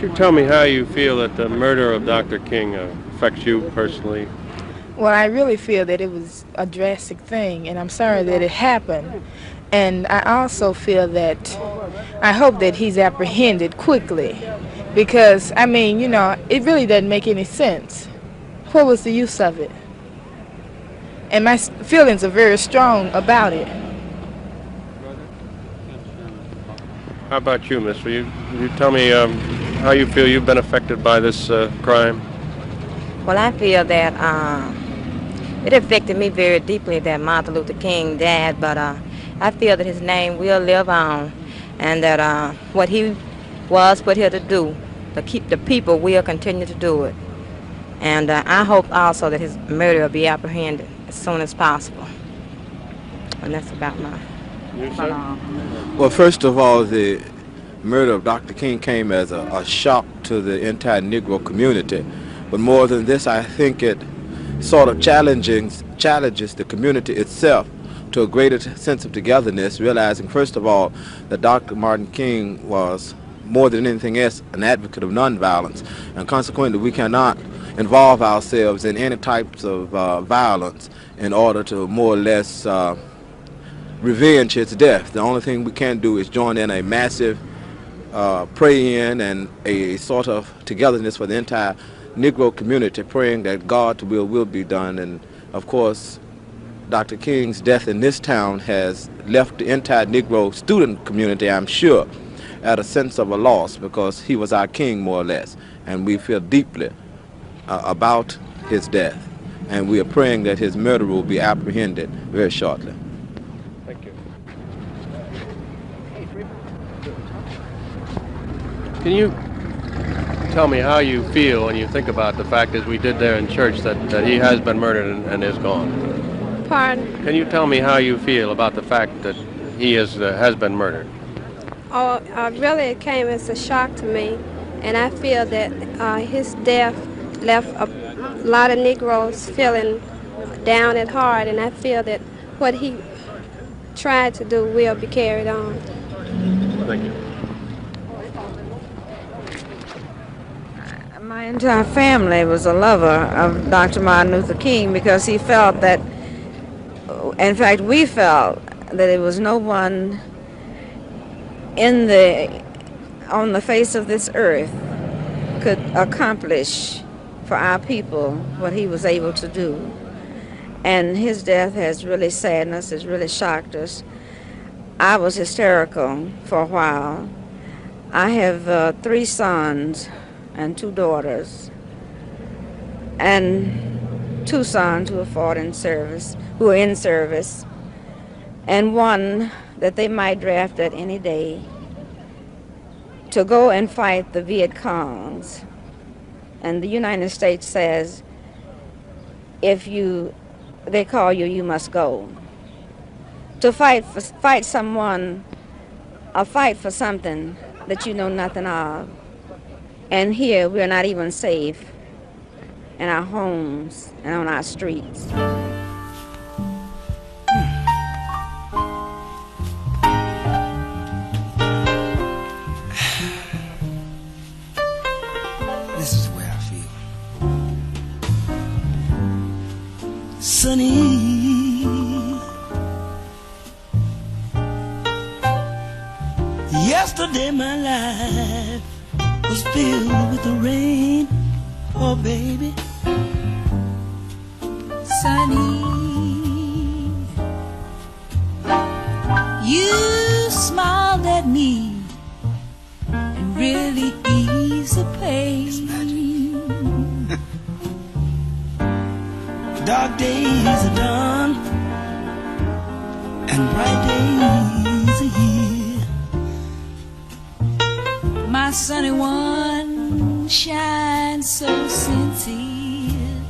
you tell me how you feel that the murder of Dr. King affects you personally? Well, I really feel that it was a drastic thing, and I'm sorry that it happened. And I also feel that I hope that he's apprehended quickly because, I mean, it really doesn't make any sense. What was the use of it? And my feelings are very strong about it. How about you, miss? Will you tell me how you feel you've been affected by this crime? Well, I feel that it affected me very deeply that Martin Luther King died, but I feel that his name will live on, and that what he was put here to do, to keep the people, will continue to do it. And I hope also that his murder will be apprehended as soon as possible. And that's about my... Well, first of all, the murder of Dr. King came as a shock to the entire Negro community. But more than this, I think it sort of challenges the community itself to a greater sense of togetherness, realizing, first of all, that Dr. Martin King was, more than anything else, an advocate of nonviolence. And consequently, we cannot involve ourselves in any types of violence in order to more or less revenge his death. The only thing we can do is join in a massive pray-in and a sort of togetherness for the entire Negro community, praying that God's will be done. And of course, Dr. King's death in this town has left the entire Negro student community, I'm sure, at a sense of a loss, because he was our king, more or less, and we feel deeply about his death, and we are praying that his murderer will be apprehended very shortly. Thank you. Can you tell me how you feel when you think about the fact, as we did there in church, that he has been murdered and is gone? Pardon? Can you tell me how you feel about the fact that he has been murdered? Oh, really it came as a shock to me, and I feel that his death left a lot of Negroes feeling down at heart, and I feel that what he tried to do will be carried on. Thank you. My entire family was a lover of Dr. Martin Luther King because he felt that, in fact, we felt that there was no one on the face of this earth could accomplish for our people what he was able to do. And his death has really saddened us, has really shocked us. I was hysterical for a while. I have 3 sons and 2 daughters, and 2 sons who are in service, and one that they might draft at any day to go and fight the Viet Congs. And the United States says, if they call you, you must go. To fight for something that you know nothing of. And here we are not even safe in our homes and on our streets. This is the way I feel. Sunny, yesterday my life was filled with the rain, oh baby. Sunny, you smiled at me and really eased the pain. Dark days are done and bright days are here. My sunny one shines so sincere.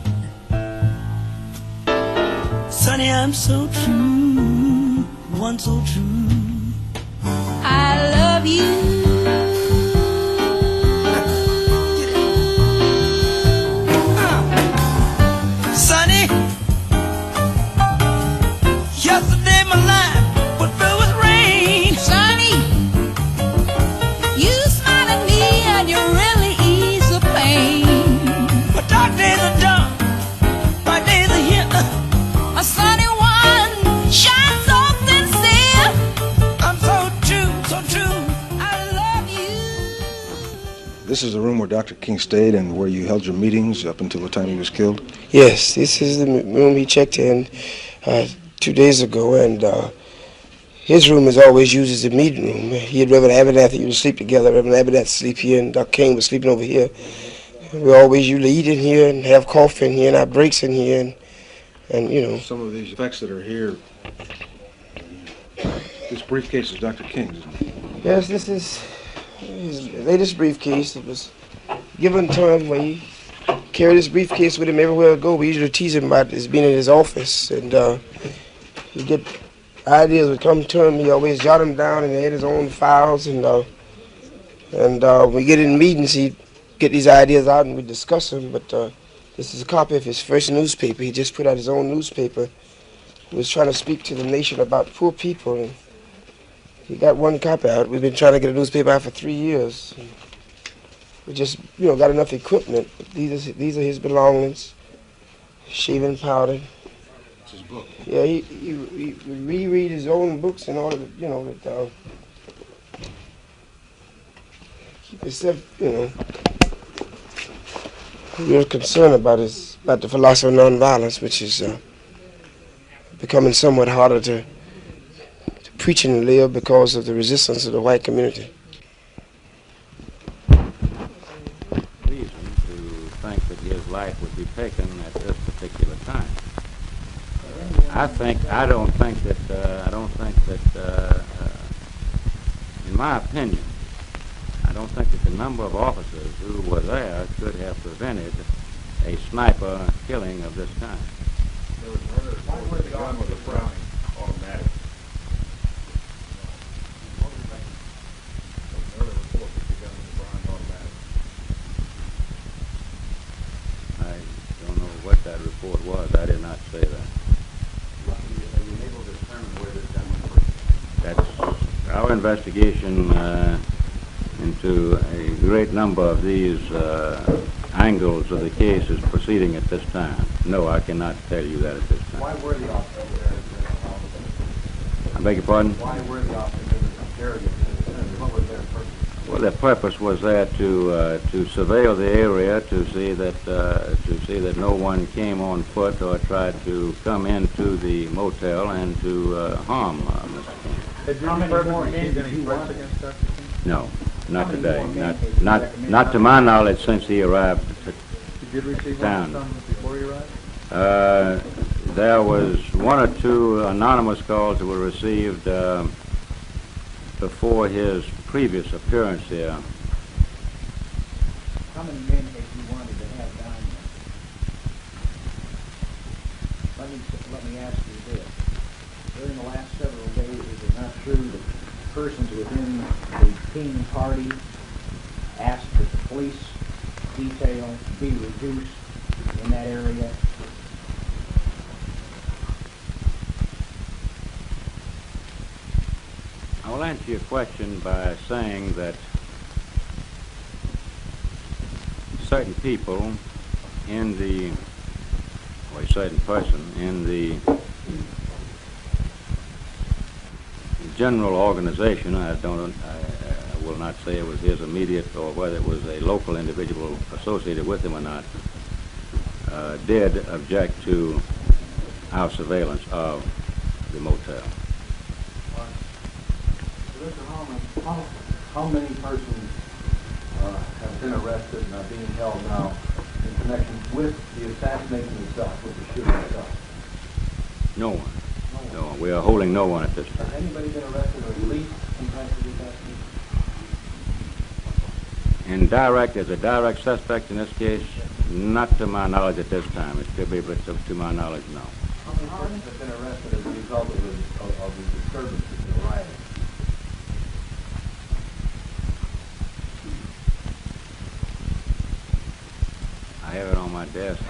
Sunny, I'm so true, one so true. I love you. Sunny, yesterday my life was filled with rain. Sunny, you smile at me and you really This is the room where Dr. King stayed and where you held your meetings up until the time he was killed? Yes, this is the room he checked in 2 days ago, and his room is always used as a meeting room. He and Reverend Abernathy used to sleep together. Reverend Abernathy sleep here, and Dr. King was sleeping over here. We always usually eat in here and have coffee in here and our breaks in here, and you know. Some of these effects that are here, this briefcase is Dr. King's, isn't it? Yes, this is his latest briefcase. It was given to him when he carried his briefcase with him everywhere he go. We usually tease him about this being in his office, and he'd get ideas would come to him. He always jot them down, and he had his own files, and when we get in meetings, he'd get these ideas out and we discuss them. But this is a copy of his first newspaper. He just put out his own newspaper. He was trying to speak to the nation about poor people, and he got one copy out. We've been trying to get a newspaper out for 3 years. We just, got enough equipment. These are his belongings, shaving powder. It's his book. Yeah, he would reread his own books in order to, keep himself, real concerned about the philosophy of nonviolence, which is becoming somewhat harder to preach and live because of the resistance of the white community. Reason to think that his life would be taken at this particular time. I don't think that, in my opinion, I don't think that the number of officers who were there could have prevented a sniper killing of this kind. There was murder. Why were the gun with a Browning automatic? I don't know what that report was. I did not say that. Are you able to determine where this gun was? That's our investigation into a great number of these angles of the case is proceeding at this time. No, I cannot tell you that at this time. Why were the officers there? I beg your pardon? Why were the officers interrogated? What was their purpose? Well, their purpose was there to surveil the area, to see that no one came on foot or tried to come into the motel and to harm Mr. King. How many more men did he want against Dr. King? No, not today. Not to my knowledge since he arrived Did you receive town. one before he arrived? There was one or two anonymous calls that were received before his previous appearance here. How many men had you wanted to have down there? Let me ask you this. During the last several days, is it not true that persons within the King party asked that the police detail be reduced in that area? I will answer your question by saying that certain people in the, or a certain person in the general organization, I will not say it was his immediate or whether it was a local individual associated with him or not, did object to our surveillance of the motel. How many persons have been arrested and are being held now in connection with the assassination itself, with the shooting itself? No one. No one. We are holding no one at this time. Has anybody been arrested or released in connection with the assassination? As a direct suspect in this case, not to my knowledge at this time. It could be, but to my knowledge, no. How many persons have been arrested as a result of the disturbances in the riot? I have it on my desk.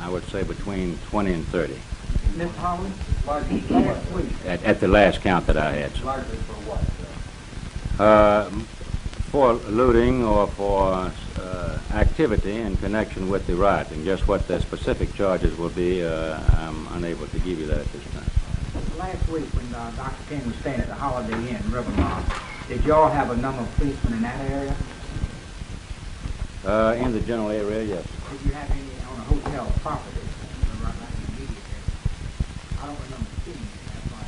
I would say between 20 and 30. Ms. Holland, Largely for what? please. At the last count that I had. Largely for what? For looting or for activity in connection with the riot, and just what the specific charges will be, I'm unable to give you that at this time. Last week when Dr. King was staying at the Holiday Inn in Rivermont, did y'all have a number of policemen in that area? In the general area, yes. Did you have any on a hotel property? Right in the immediate area? I don't remember seeing it. That's why.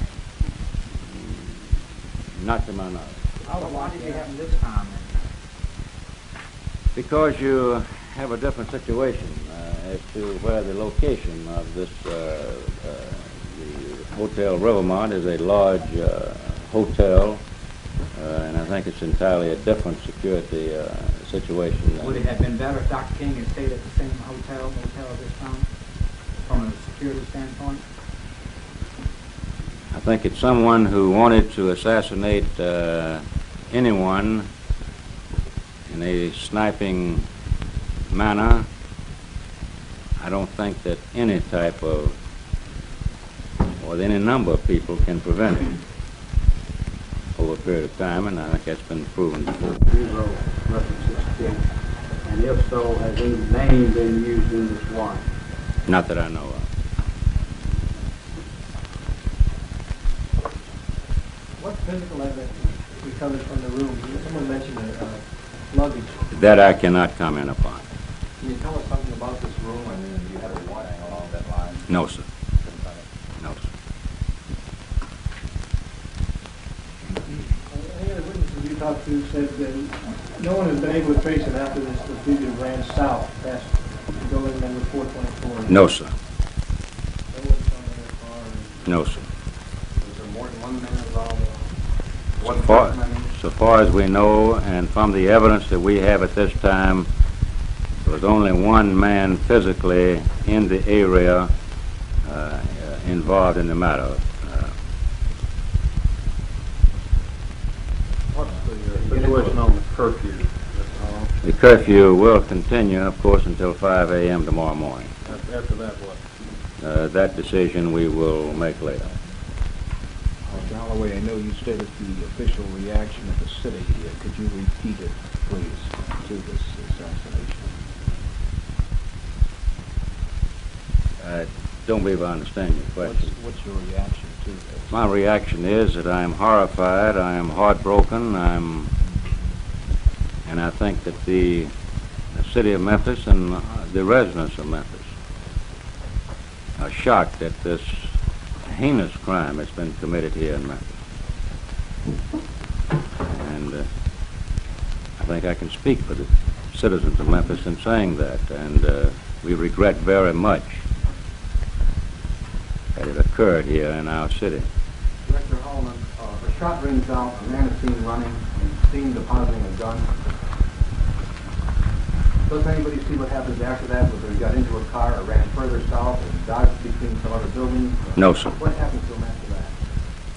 Not to my knowledge. Oh, why did you have them this time then? Because you have a different situation as to where the location of this, the Hotel Rivermont is a large hotel, and I think it's entirely a different security situation. Would it have been better if Dr. King had stayed at the same motel this time, from a security standpoint? I think it's someone who wanted to assassinate anyone in a sniping manner. I don't think that any type of, or any number of people can prevent it over a period of time, and I think that's been proven before. And if so, has any name been used in this warrant? Not that I know of. What physical evidence recovered from the room? Someone mentioned luggage. That I cannot comment upon. Can you tell us something about this room? I mean, you had a warning along that line? No, sir. No, sir. Any of the witnesses you talked to said that no one has been able to trace him after this fugitive ran south past the building number 424. No, sir. No one saw him that far. No, sir. Was there more than one man involved? So far as we know, and from the evidence that we have at this time, there was only one man physically in the area involved in the matter. What's the situation on the curfew? The curfew will continue, of course, until 5 a.m. tomorrow morning. After that, what? That decision we will make later. Mr. Holloway, I know you stated the official reaction of the city. Could you repeat it, please, to this assassination? I don't believe I understand your question. What's your reaction to this? My reaction is that I am horrified, I am heartbroken, and I think that the city of Memphis and the residents of Memphis are shocked at this heinous crime that's been committed here in Memphis. And I think I can speak for the citizens of Memphis in saying that, and we regret very much that it occurred here in our city. Director Holman, a shot rings out, a man is seen running, and seen depositing a gun. Does anybody see what happens after that, whether he got into a car or ran further south and dodged between some other buildings? No, sir. What happened to him after that?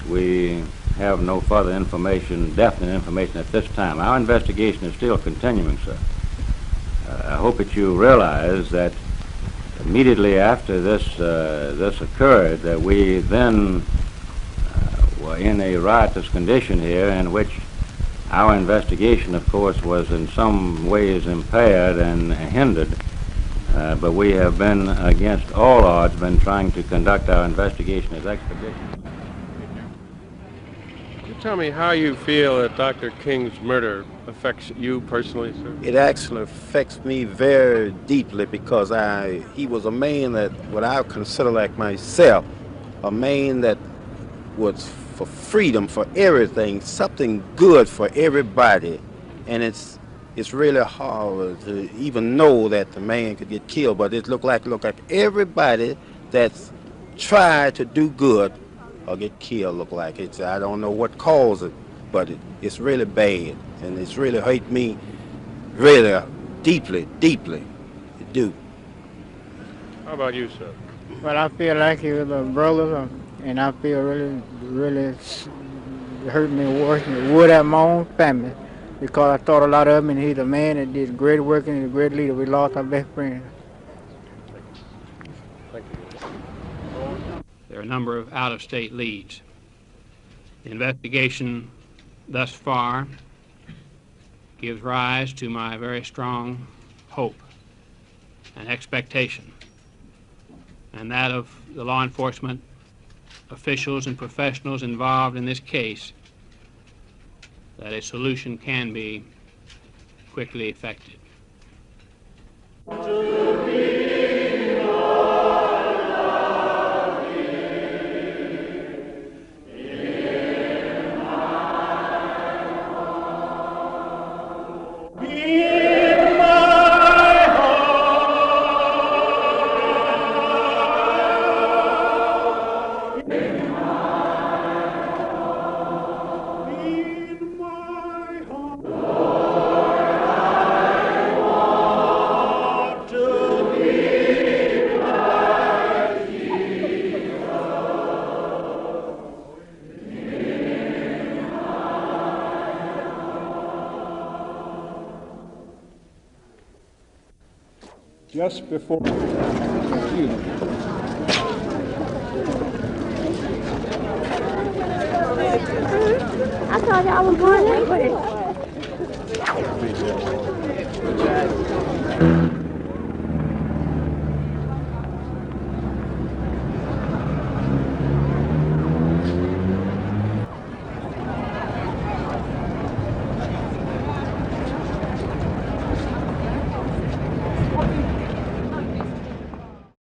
We have no further information, definite information at this time. Our investigation is still continuing, sir. I hope that you realize that immediately after this occurred, that we then were in a riotous condition here, in which our investigation, of course, was in some ways impaired and hindered, but we have been, against all odds, been trying to conduct our investigation as expeditiously. Can you tell me how you feel that Dr. King's murder affects you personally, sir? It actually affects me very deeply because he was a man that what I would consider like myself, a man that was for freedom, for everything, something good for everybody. And it's really hard to even know that the man could get killed, but it look like everybody that's tried to do good or get killed look like it's, I don't know what caused it, but it's really bad, and it's really hurt me really deeply, deeply. It do. How about you, sir? Well, I feel like he was a brother, and I feel really hurt me worse than it would have my own family, because I thought a lot of him, and he's a man that did great work and he's a great leader. We lost our best friend. Thank you. There are a number of out-of-state leads. The investigation thus far gives rise to my very strong hope and expectation, and that of the law enforcement officials and professionals involved in this case, that a solution can be quickly effected. Just before, excuse me. I thought y'all was going in.